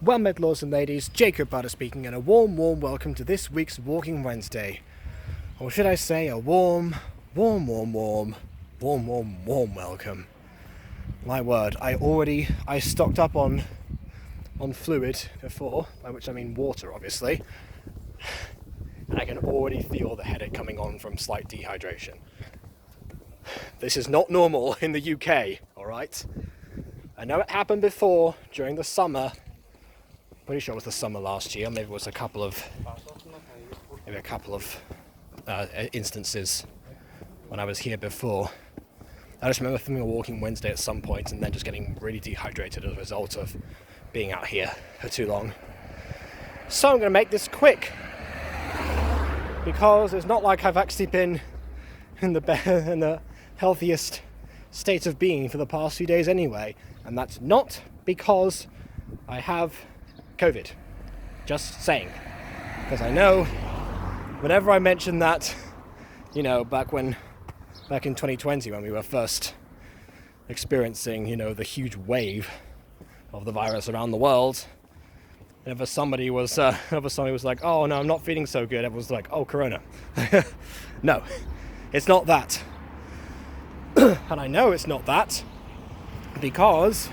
Well met, lords and ladies, Jacob Butter speaking, and a warm welcome to this week's Walking Wednesday. Or should I say a warm welcome. My word, I stocked up on fluid before, by which I mean water obviously, and I can already feel the headache coming on from slight dehydration. This is not normal in the UK, alright? I know it happened before during the summer. Pretty sure it was the summer last year. Maybe it was a couple of instances when I was here before. I just remember filming a Walking Wednesday at some point and then just getting really dehydrated as a result of being out here for too long. So I'm going to make this quick because it's not like I've actually been in the healthiest state of being for the past few days anyway, and that's not because I have COVID. Just saying. Because I know whenever I mention that, back in 2020 when we were first experiencing, the huge wave of the virus around the world, whenever somebody was like, oh no, I'm not feeling so good, everyone's like, oh, corona. No, it's not that. And I know it's not that because,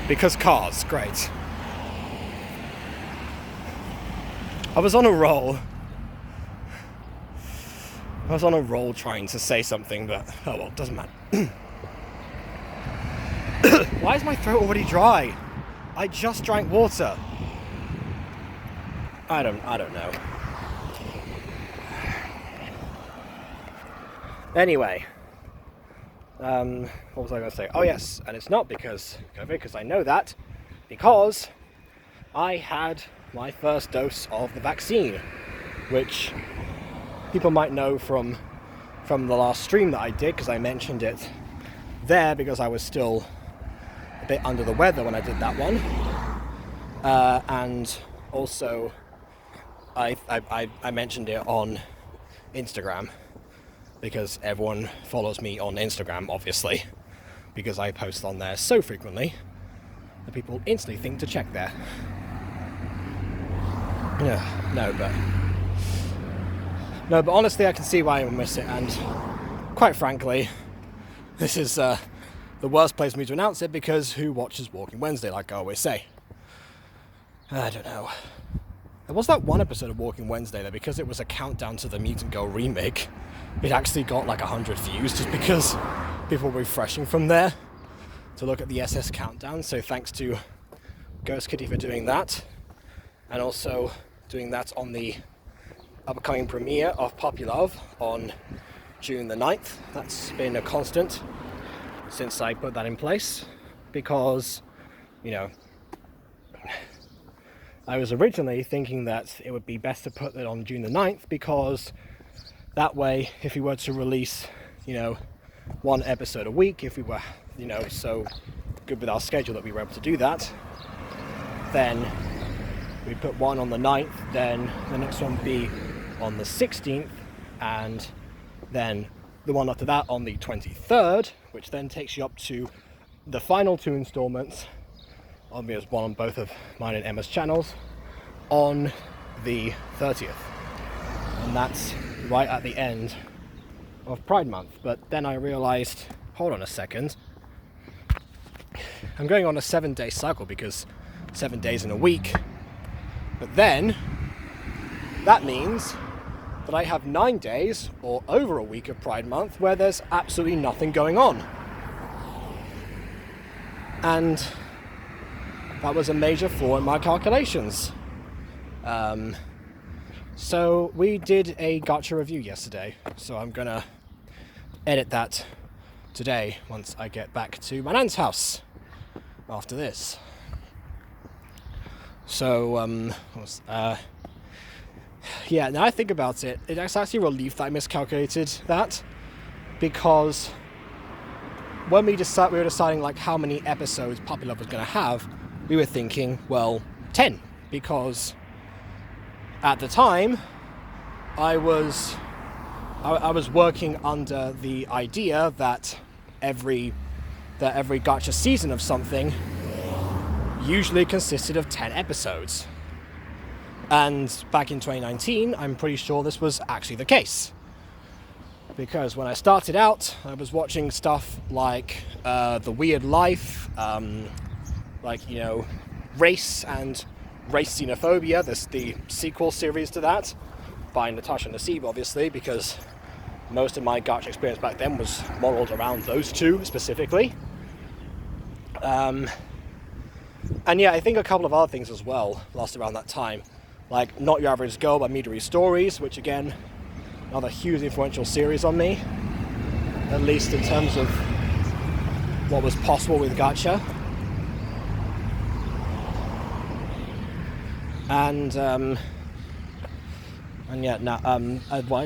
because cars, great. I was on a roll trying to say something, but oh well, doesn't matter. Why is my throat already dry? I just drank water. I don't know. Anyway, what was I going to say? Oh yes, and it's not because COVID, because I know that, because I had my first dose of the vaccine, which people might know from the last stream that I did, because I mentioned it there because I was still a bit under the weather when I did that one, and also I mentioned it on Instagram because everyone follows me on Instagram, obviously, because I post on there so frequently that people instantly think to check there. No, but honestly, I can see why I would miss it, and quite frankly, this is the worst place for me to announce it, because who watches Walking Wednesday, like I always say? I don't know. There was that one episode of Walking Wednesday that, because it was a countdown to the Mutant Girl remake, it actually got like 100 views just because people were refreshing from there to look at the SS countdown. So thanks to Ghost Kitty for doing that, and also doing that on the upcoming premiere of Puppy Love on June the 9th. That's been a constant since I put that in place, because I was originally thinking that it would be best to put it on June the 9th, because that way, if we were to release, one episode a week, if we were, so good with our schedule that we were able to do that, then we put one on the 9th, then the next one would be on the 16th, and then the one after that on the 23rd, which then takes you up to the final two installments, obviously one on both of mine and Emma's channels, on the 30th. And that's right at the end of Pride Month. But then I realized, hold on a second, I'm going on a 7-day cycle, because 7 days in a week. But then that means that I have 9 days, or over a week of Pride Month, where there's absolutely nothing going on. And that was a major flaw in my calculations. So we did a Gacha review yesterday, so I'm gonna edit that today once I get back to my nan's house after this. So, now I think about it, it's actually a relief that I miscalculated that, because when we were deciding like how many episodes Puppy Love was going to have, we were thinking, well, 10, because at the time I was working under the idea that every Gacha season of something usually consisted of 10 episodes. And back in 2019, I'm pretty sure this was actually the case. Because when I started out, I was watching stuff like The Weird Life, Race and Race Xenophobia, the sequel series to that, by Natasha Nassib, obviously, because most of my Gacha experience back then was modelled around those two specifically. And yeah, I think a couple of other things as well last around that time, like Not Your Average Girl by Midori Stories, which again, another huge influential series on me, at least in terms of what was possible with Gacha.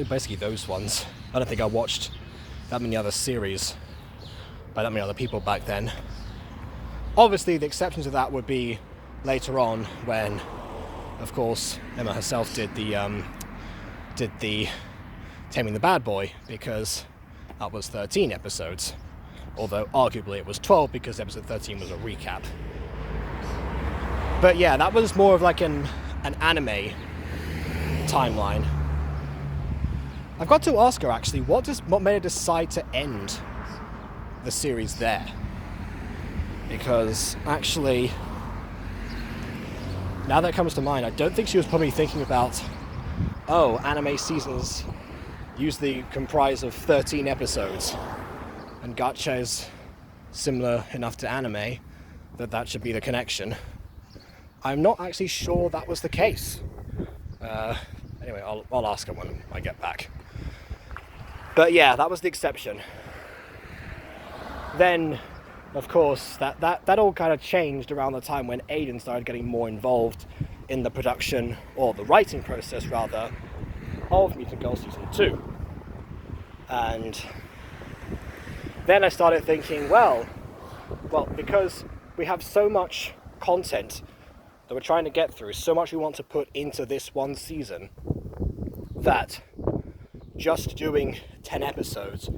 Basically those ones. I don't think I watched that many other series by that many other people back then. Obviously, the exception to that would be later on when, of course, Emma herself did the Taming the Bad Boy, because that was 13 episodes. Although arguably it was 12 because episode 13 was a recap. But yeah, that was more of like an anime timeline. I've got to ask her actually, what made her decide to end the series there? Because actually, now that comes to mind, I don't think she was probably thinking about, anime seasons usually comprise of 13 episodes, and Gacha is similar enough to anime that should be the connection. I'm not actually sure that was the case. Anyway, I'll ask her when I get back. But yeah, that was the exception. Then, of course, that all kind of changed around the time when Aiden started getting more involved in the production, or the writing process rather, of Mutant Girl Season 2. And then I started thinking, well, because we have so much content that we're trying to get through, so much we want to put into this one season, that just doing 10 episodes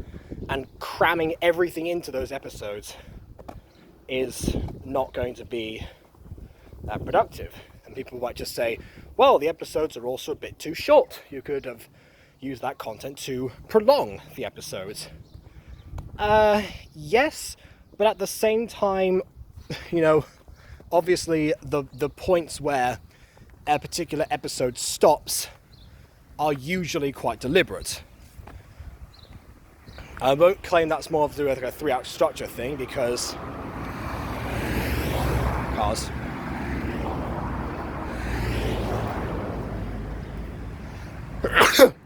and cramming everything into those episodes is not going to be that productive. And people might just say, well, the episodes are also a bit too short. You could have used that content to prolong the episodes. Yes, but at the same time, obviously the points where a particular episode stops are usually quite deliberate. I won't claim that's more to do with like a 3-act structure thing, because cars.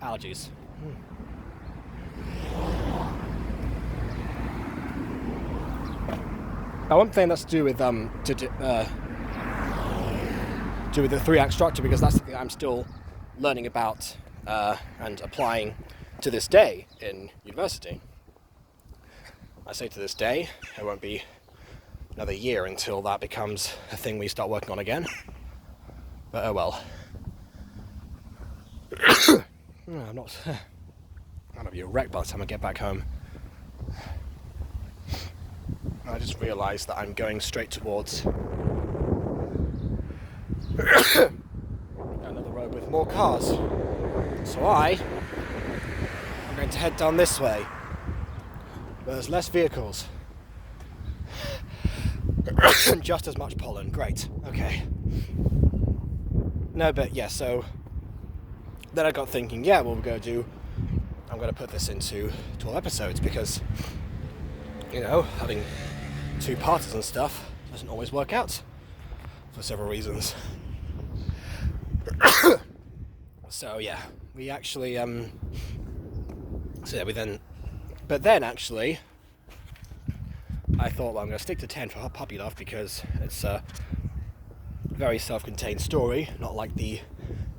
Allergies. I won't claim that's to do with the 3-act structure, because that's something I'm still learning about and applying to this day in university. I say to this day, it won't be another year until that becomes a thing we start working on again. But oh well. I'm not gonna be a wreck by the time I get back home. I just realised that I'm going straight towards another road with more cars. So I'm going to head down this way, where there's less vehicles. Just as much pollen. Great. Okay. No, but yeah, so then I got thinking, I'm going to put this into 12 episodes, because, having 2 parts and stuff doesn't always work out for several reasons. So yeah, we actually, but then actually, I thought, I'm going to stick to 10 for Puppy Love, because it's a very self-contained story, not like the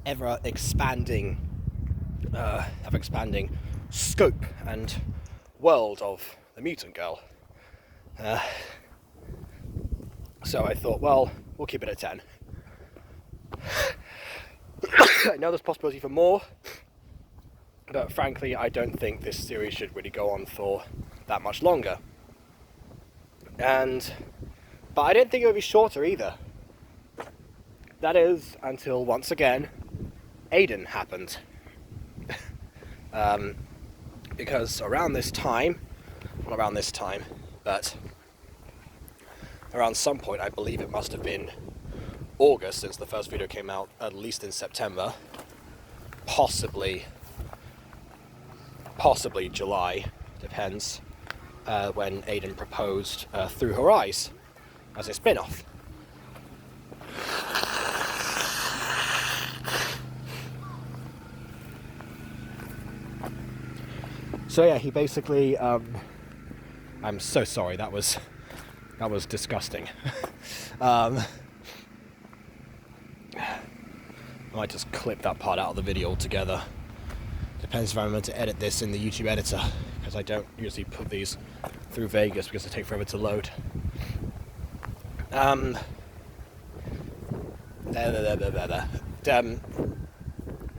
ever-expanding scope and world of the Mutant Girl. So I thought, we'll keep it at 10. I know there's possibility for more, but frankly, I don't think this series should really go on for that much longer. And But I didn't think it would be shorter either. That is, until once again, Aiden happened. Because around this time, not around this time, but around some point, I believe it must have been August, since the first video came out, at least in September, possibly July, depends, when Aiden proposed Through Her Eyes as a spin-off. So yeah, he basically, I'm so sorry, that was disgusting. I might just clip that part out of the video altogether. Depends if I'm going to edit this in the YouTube editor, because I don't usually put these through Vegas because they take forever to load.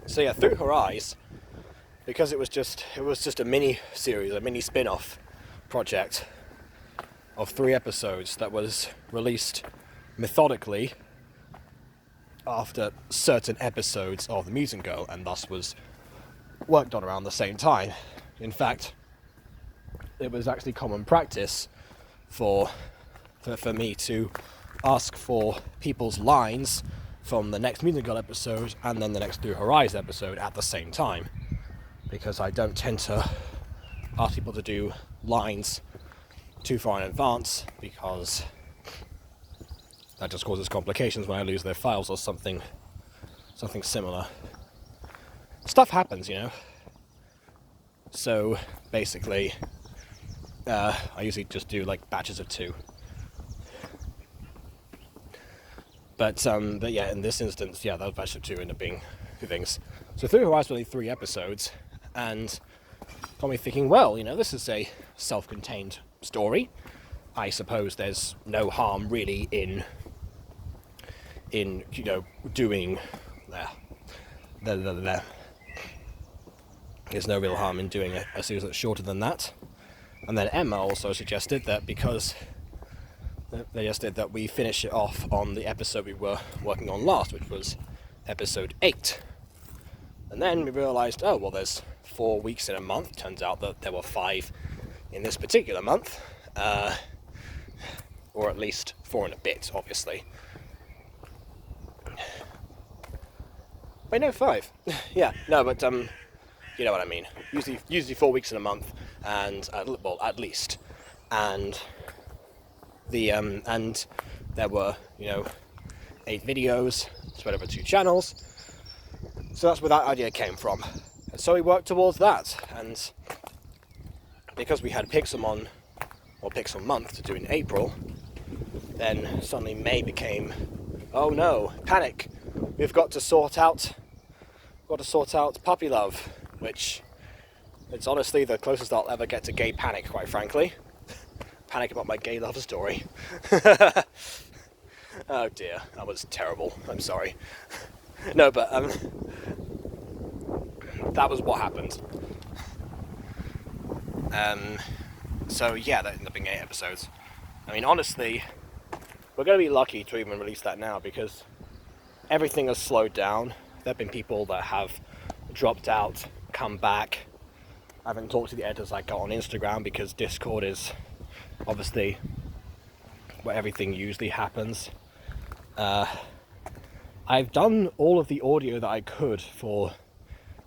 So yeah, Through Her Eyes, because it was just a mini series, a mini spin-off project of 3 episodes that was released methodically after certain episodes of The Mutant Girl, and thus was worked on around the same time. In fact, it was actually common practice for me to ask for people's lines from the next Mutant Girl episode and then the next Through Her Eyes episode at the same time, because I don't tend to ask people to do lines too far in advance, because that just causes complications when I lose their files or something similar. Stuff happens, you know. So basically, I usually just do like batches of 2. But yeah, in this instance, yeah, those batches of 2 end up being 2 things. So Through Her Eyes was only 3 episodes, and got me thinking, well, you know, this is a self-contained story. I suppose there's no harm really in you know, doing there's no real harm in doing a series that's shorter than that. And then Emma also suggested that, because they just did that, we finish it off on the episode we were working on last, which was episode 8. And then we realised, oh, well, there's 4 weeks in a month. Turns out that there were 5 in this particular month. Or at least 4 and a bit, obviously. Wait, no, 5. Yeah, no, but, you know what I mean. Usually 4 weeks in a month, and, well, at least. And and there were, you know, 8 videos spread over 2 channels. So that's where that idea came from. And so we worked towards that, and because we had Pixelmon, or Pixel Month, to do in April, then suddenly May became, oh no, panic. We've got to sort out puppy love, which it's honestly the closest I'll ever get to gay panic, quite frankly. Panic about my gay love story. Oh dear, that was terrible. I'm sorry. No, but that was what happened. So yeah, that ended up being 8 episodes. I mean, honestly, we're going to be lucky to even release that now, because everything has slowed down. There have been people that have dropped out, come back. I haven't talked to the editors I got on Instagram, because Discord is obviously where everything usually happens. I've done all of the audio that I could for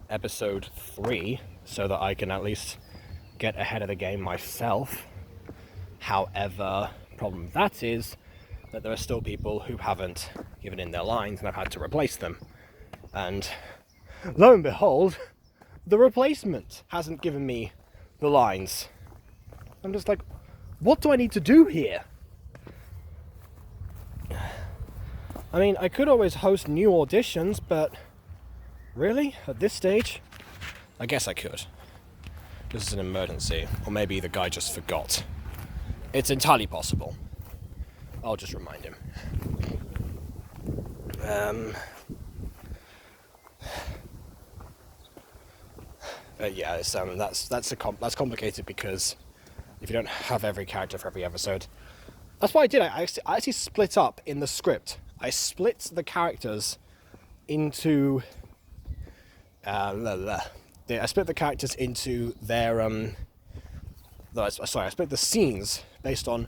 episode 3, so that I can at least get ahead of the game myself. However, the problem with that is that there are still people who haven't given in their lines, and I've had to replace them. And lo and behold, the replacement hasn't given me the lines. I'm just like, what do I need to do here? I mean, I could always host new auditions, but really? At this stage? I guess I could. This is an emergency. Or maybe the guy just forgot. It's entirely possible. I'll just remind him. Yeah, it's, that's complicated, because if you don't have every character for every episode, That's what I did. I actually split up in the script. I split the characters into I split the characters into their I split the scenes based on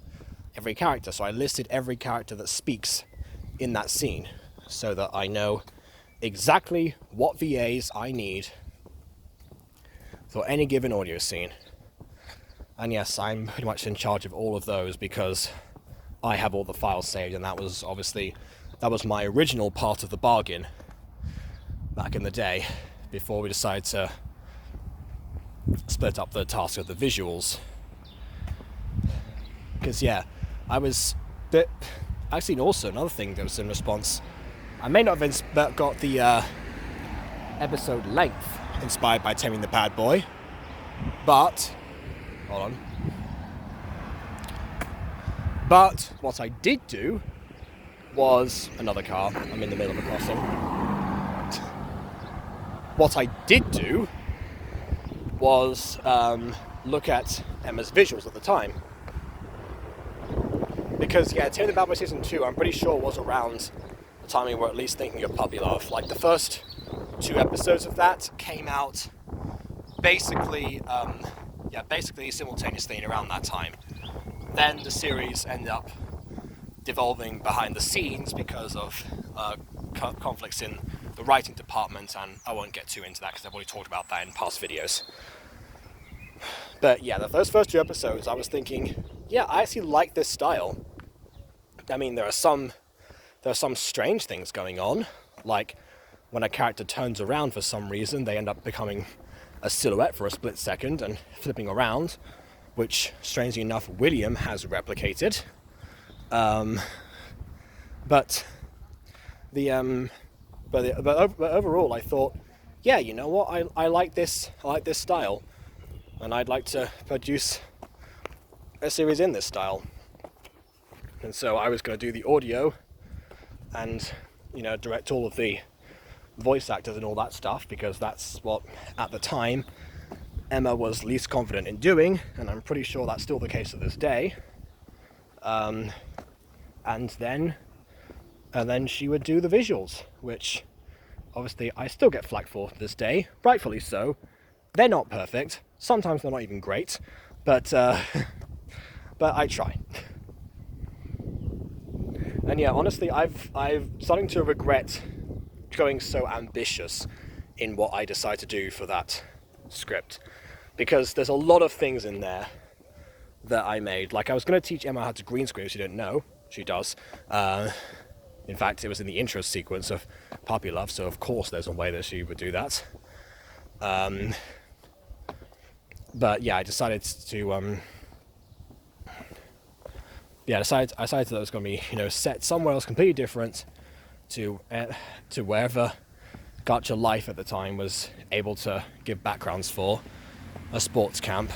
every character. So I listed every character that speaks in that scene so that I know exactly what VAs I need for any given audio scene. And yes, I'm pretty much in charge of all of those because I have all the files saved, and that was my original part of the bargain back in the day before we decided to split up the task of the visuals. Because actually also another thing that was in response, I may not have got the episode length inspired by Taming the Bad Boy, but hold on. But what I did do was another car. I'm in the middle of a crossing. What I did do was look at Emma's visuals at the time. Because, Taming the Bad Boy Season 2, I'm pretty sure was around the time we were at least thinking of puppy love. Like, the first 2 episodes of that came out basically simultaneously and around that time. Then the series ended up devolving behind the scenes because of conflicts in the writing department, and I won't get too into that because I've already talked about that in past videos. But those first 2 episodes, I was thinking, I actually like this style. I mean, there are some strange things going on, like when a character turns around for some reason, they end up becoming a silhouette for a split second and flipping around, which, strangely enough, William has replicated. But overall, I thought, you know what? I like this. I like this style, and I'd like to produce a series in this style. And so I was going to do the audio, and direct all of the voice actors and all that stuff, because that's what, at the time, Emma was least confident in doing, and I'm pretty sure that's still the case to this day. And then she would do the visuals, which obviously I still get flack for to this day, rightfully so. They're not perfect, sometimes they're not even great, but I try. And honestly, I'm starting to regret going so ambitious in what I decide to do for that script, because there's a lot of things in there that I made. Like, I was going to teach Emma how to green screen, if she didn't know. She does. In fact, it was in the intro sequence of Puppy Love, so of course there's a way that she would do that. But I decided to I decided that it was going to be set somewhere else completely different to wherever Gacha Life at the time was able to give backgrounds for a sports camp.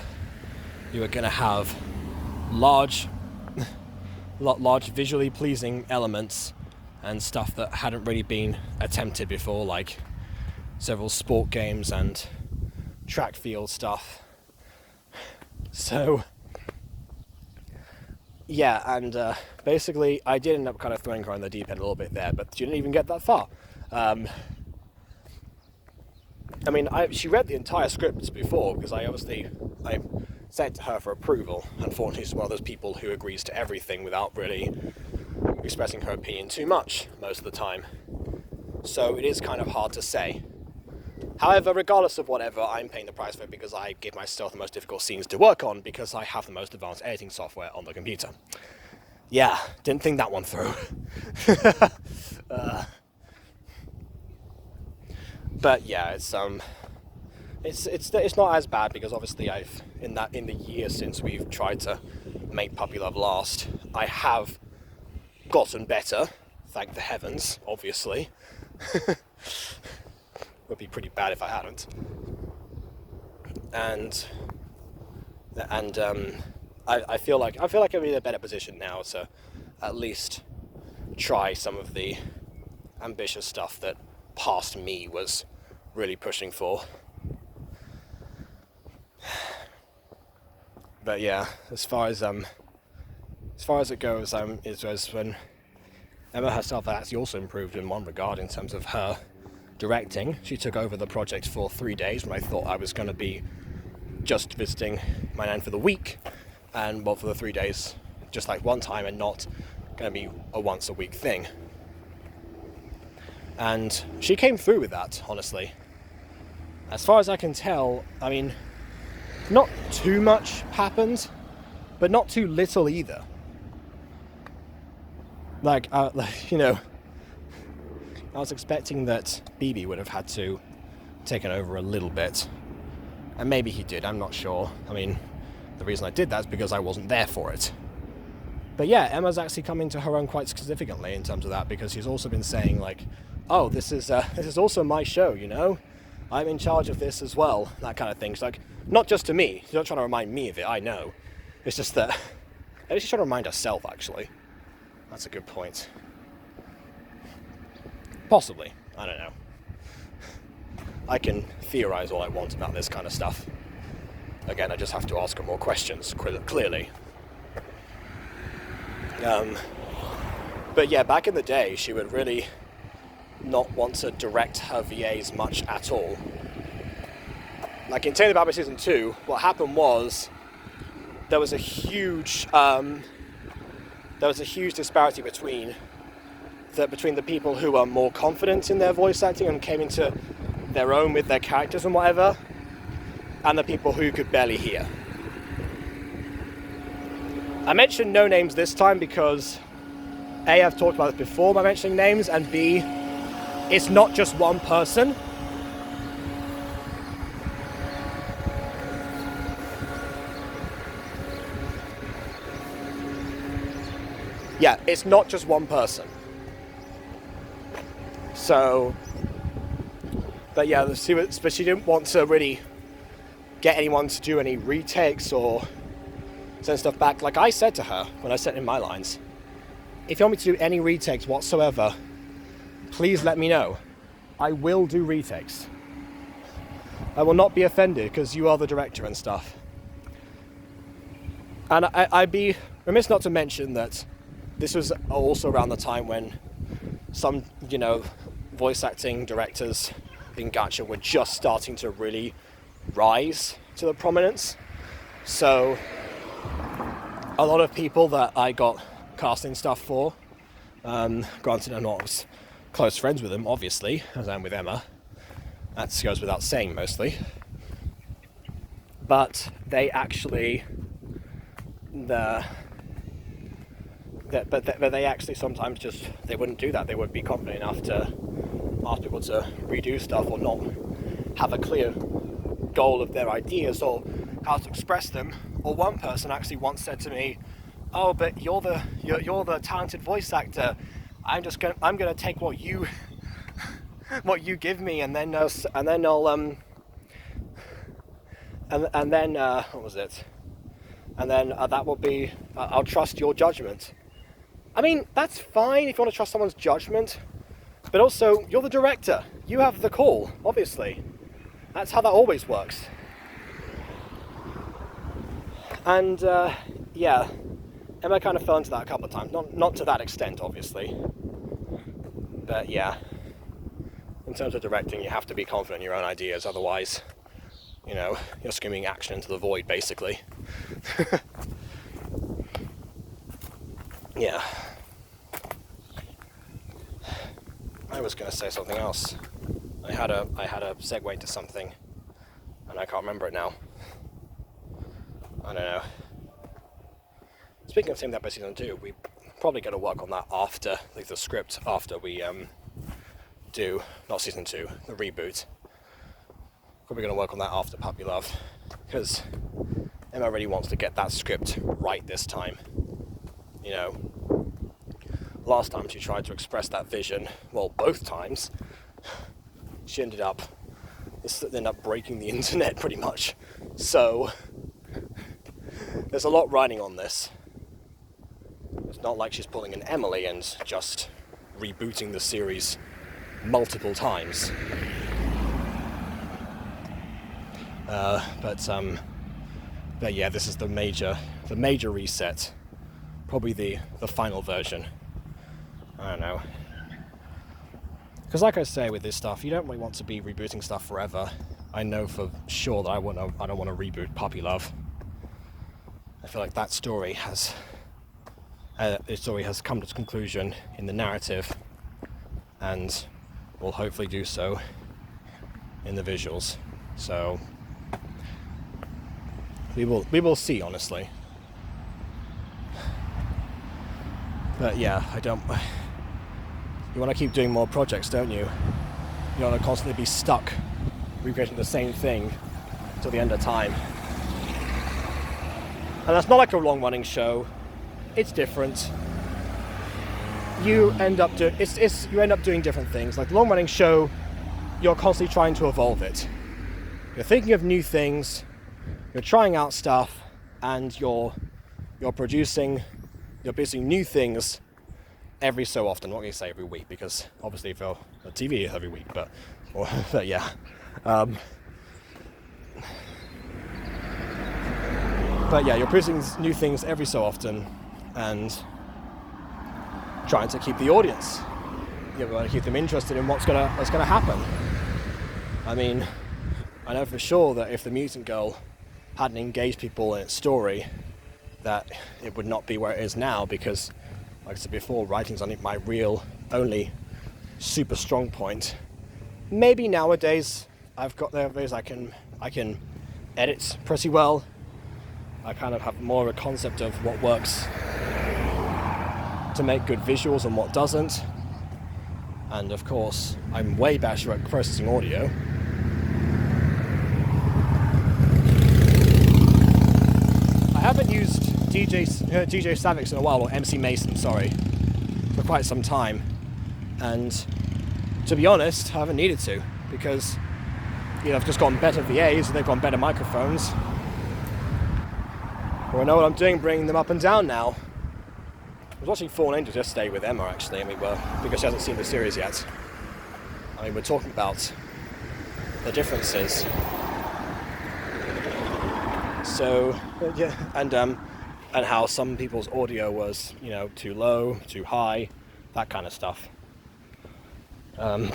You were going to have large visually pleasing elements and stuff that hadn't really been attempted before, like several sport games and track field stuff. So basically I did end up kind of throwing her on the deep end a little bit there, but she didn't even get that far. She read the entire script before, because I sent it to her for approval. Unfortunately, she's one of those people who agrees to everything without really expressing her opinion too much most of the time. So it is kind of hard to say. However, regardless of whatever, I'm paying the price for it because I give myself the most difficult scenes to work on because I have the most advanced editing software on the computer. Didn't think that one through. But it's not as bad, because obviously in the years since we've tried to make Puppy Love last, I have gotten better, thank the heavens, obviously. Would be pretty bad if I hadn't. And I feel like I'm in a better position now to at least try some of the ambitious stuff that past me was really pushing for. But as far as as far as it goes, is when Emma herself actually also improved in one regard in terms of her directing. She took over the project for 3 days when I thought I was going to be just visiting my nan for the week, and well, for the 3 days, just like one time, and not going to be a once a week thing. And she came through with that, honestly. As far as I can tell, I mean, not too much happened, but not too little either. Like, you know, I was expecting that BB would have had to taken over a little bit. And maybe he did, I'm not sure. I mean, the reason I did that is because I wasn't there for it. But yeah, Emma's actually coming to her own quite significantly in terms of that, because she's also been saying, like, oh, this is also my show, you know? I'm in charge of this as well, that kind of thing. She's like, not just to me, she's not trying to remind me of it, I know. It's just that, maybe she's trying to remind herself, actually. That's a good point. Possibly. I don't know. I can theorize all I want about this kind of stuff. Again, I just have to ask her more questions, clearly. But yeah, back in the day, she would really not want to direct her VAs much at all. Like in Taylor Babby Season 2, what happened was there was a huge disparity between the people who were more confident in their voice acting and came into their own with their characters and whatever, and the people who could barely hear. I mentioned no names this time because A, I've talked about this before by mentioning names, and B, it's not just one person. Yeah, it's not just one person. So, but yeah, but she didn't want to really get anyone to do any retakes or send stuff back. Like I said to her when I sent in my lines, if you want me to do any retakes whatsoever, please let me know. I will do retakes. I will not be offended because you are the director and stuff. And I'd be remiss not to mention that this was also around the time when some, you know, voice acting directors in Gacha were just starting to really rise to the prominence. So a lot of people that I got casting stuff for, granted I'm not as close friends with them, obviously, as I am with Emma. That goes without saying mostly. But they actually, they actually sometimes just, they wouldn't do that. They wouldn't be confident enough to ask people to redo stuff or not have a clear goal of their ideas or how to express them. Or one person actually once said to me, "Oh, but you're the talented voice actor. I'm gonna take what you give me, and then what was it? And then that will be I'll trust your judgment." I mean, that's fine if you want to trust someone's judgment, but also you're the director. You have the call, obviously. That's how that always works. And yeah, Emma kind of fell into that a couple of times. Not to that extent, obviously. But yeah, in terms of directing, you have to be confident in your own ideas, otherwise, you know, you're screaming action into the void, basically. Yeah. I was going to say something else. I had a segue to something, and I can't remember it now. I don't know. Speaking of Team That by Season 2, we probably going to work on that after, like the script, after we do, not Season 2, the reboot. Probably going to work on that after Puppy Love, because Emma really wants to get that script right this time. You know, last time she tried to express that vision, well, both times, she ended up breaking the internet pretty much. So there's a lot riding on this. It's not like she's pulling an Emily and just rebooting the series multiple times. But yeah, this is the major reset probably the final version. I don't know. Because like I say with this stuff, you don't really want to be rebooting stuff forever. I know for sure that I don't want to reboot Puppy Love. I feel like that story has come to its conclusion in the narrative, and will hopefully do so in the visuals. So we will see, honestly. But yeah, you want to keep doing more projects, don't you? You don't want to constantly be stuck recreating the same thing till the end of time. And that's not like a long-running show. It's different. You end up doing different things. Like the long-running show, you're constantly trying to evolve it. You're thinking of new things. You're trying out stuff, and you're producing new things every so often. I'm not going to say every week, because obviously for the TV is every week, but yeah. But yeah, you're producing new things every so often and trying to keep the audience. You're going to keep them interested in what's going to happen. I mean, I know for sure that if the Mutant Girl hadn't engaged people in its story, that it would not be where it is now, because like I said before, writing's only my only super strong point. Maybe nowadays I've got the ways I can edit pretty well. I kind of have more of a concept of what works to make good visuals and what doesn't. And of course, I'm way better at processing audio. I haven't used DJ Savix in a while, or MC Mason, sorry, for quite some time, and to be honest, I haven't needed to, because I've just gotten better VAs, and they've gotten better microphones. Well, I know what I'm doing, bringing them up and down now. I was watching Fallen Angels yesterday with Emma, actually, because she hasn't seen the series yet. We're talking about the differences. So, yeah, and how some people's audio was, too low, too high, that kind of stuff. So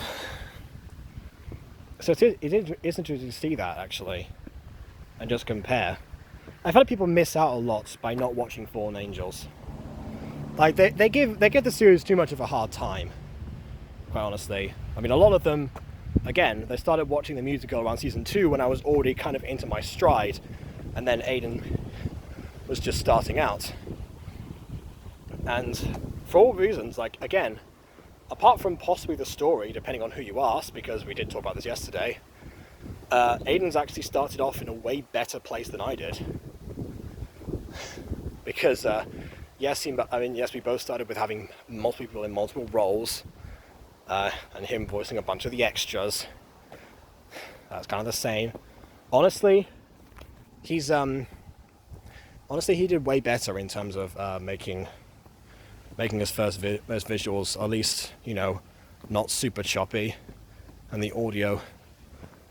it is interesting to see that, actually, and just compare. I feel like people miss out a lot by not watching Fallen Angels. Like, they give the series too much of a hard time, quite honestly. I mean, a lot of them, again, they started watching the musical around season 2 when I was already kind of into my stride, and then Aiden was just starting out. And for all reasons, like, again, apart from possibly the story, depending on who you ask, because we did talk about this yesterday, Aiden's actually started off in a way better place than I did. Because, yes, we both started with having multiple people in multiple roles, and him voicing a bunch of the extras. That's kind of the same. Honestly, he did way better in terms of making his first visuals, at least, not super choppy, and the audio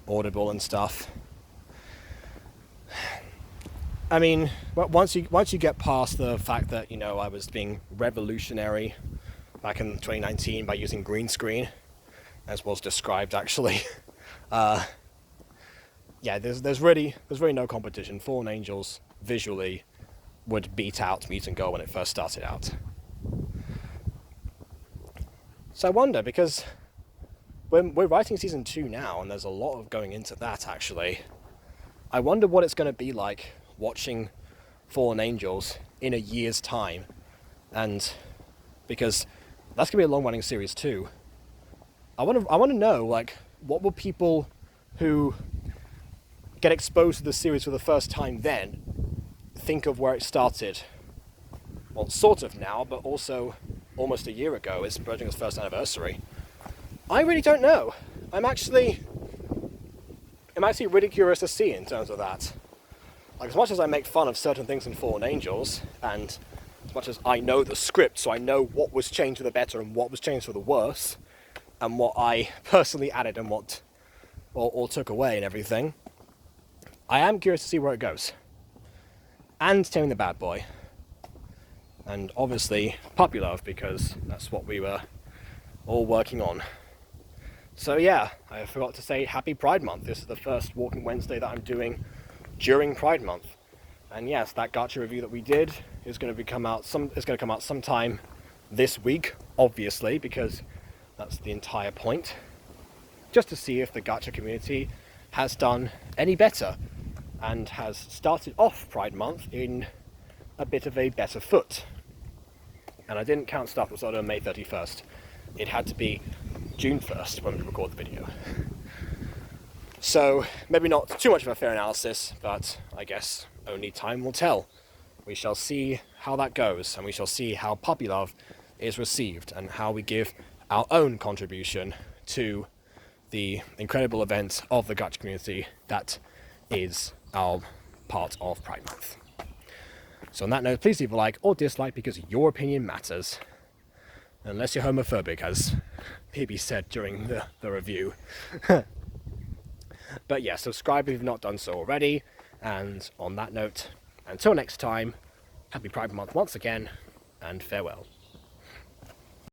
audible and stuff. I mean, once you get past the fact that, I was being revolutionary back in 2019 by using green screen, as was described, actually, yeah, there's really no competition. Fallen Angels visually would beat out Mutant Girl when it first started out. So I wonder, because we're writing season 2 now, and there's a lot of going into that, actually. I wonder what it's going to be like watching Fallen Angels in a year's time, and because that's going to be a long-running series too. I want to know, like, what will people who get exposed to the series for the first time then think of where it started? Well, sort of now, but also almost a year ago. It's approaching its first anniversary. I really don't know. I'm actually really curious to see in terms of that. Like, as much as I make fun of certain things in Fallen Angels, and as much as I know the script, so I know what was changed for the better and what was changed for the worse, and what I personally added and what or took away and everything, I am curious to see where it goes. And Taming the Bad Boy. and obviously puppy love, because that's what we were all working on. So yeah, I forgot to say happy Pride Month. This is the first Walking Wednesday that I'm doing during Pride Month. And yes, that gacha review that we did is going to come out sometime this week, obviously, because that's the entire point. Just to see if the gacha community has done any better and has started off Pride Month in a bit of a better foot. And I didn't count stuff that was on May 31st. It had to be June 1st when we record the video. So maybe not too much of a fair analysis, but I guess only time will tell. We shall see how that goes, and we shall see how puppy love is received and how we give our own contribution to the incredible event of the gacha community that is our part of Pride Month. So on that note, please leave a like or dislike, because your opinion matters. Unless you're homophobic, as PB said during the review. But yeah, subscribe if you've not done so already. And on that note, until next time, happy Pride Month once again, and farewell.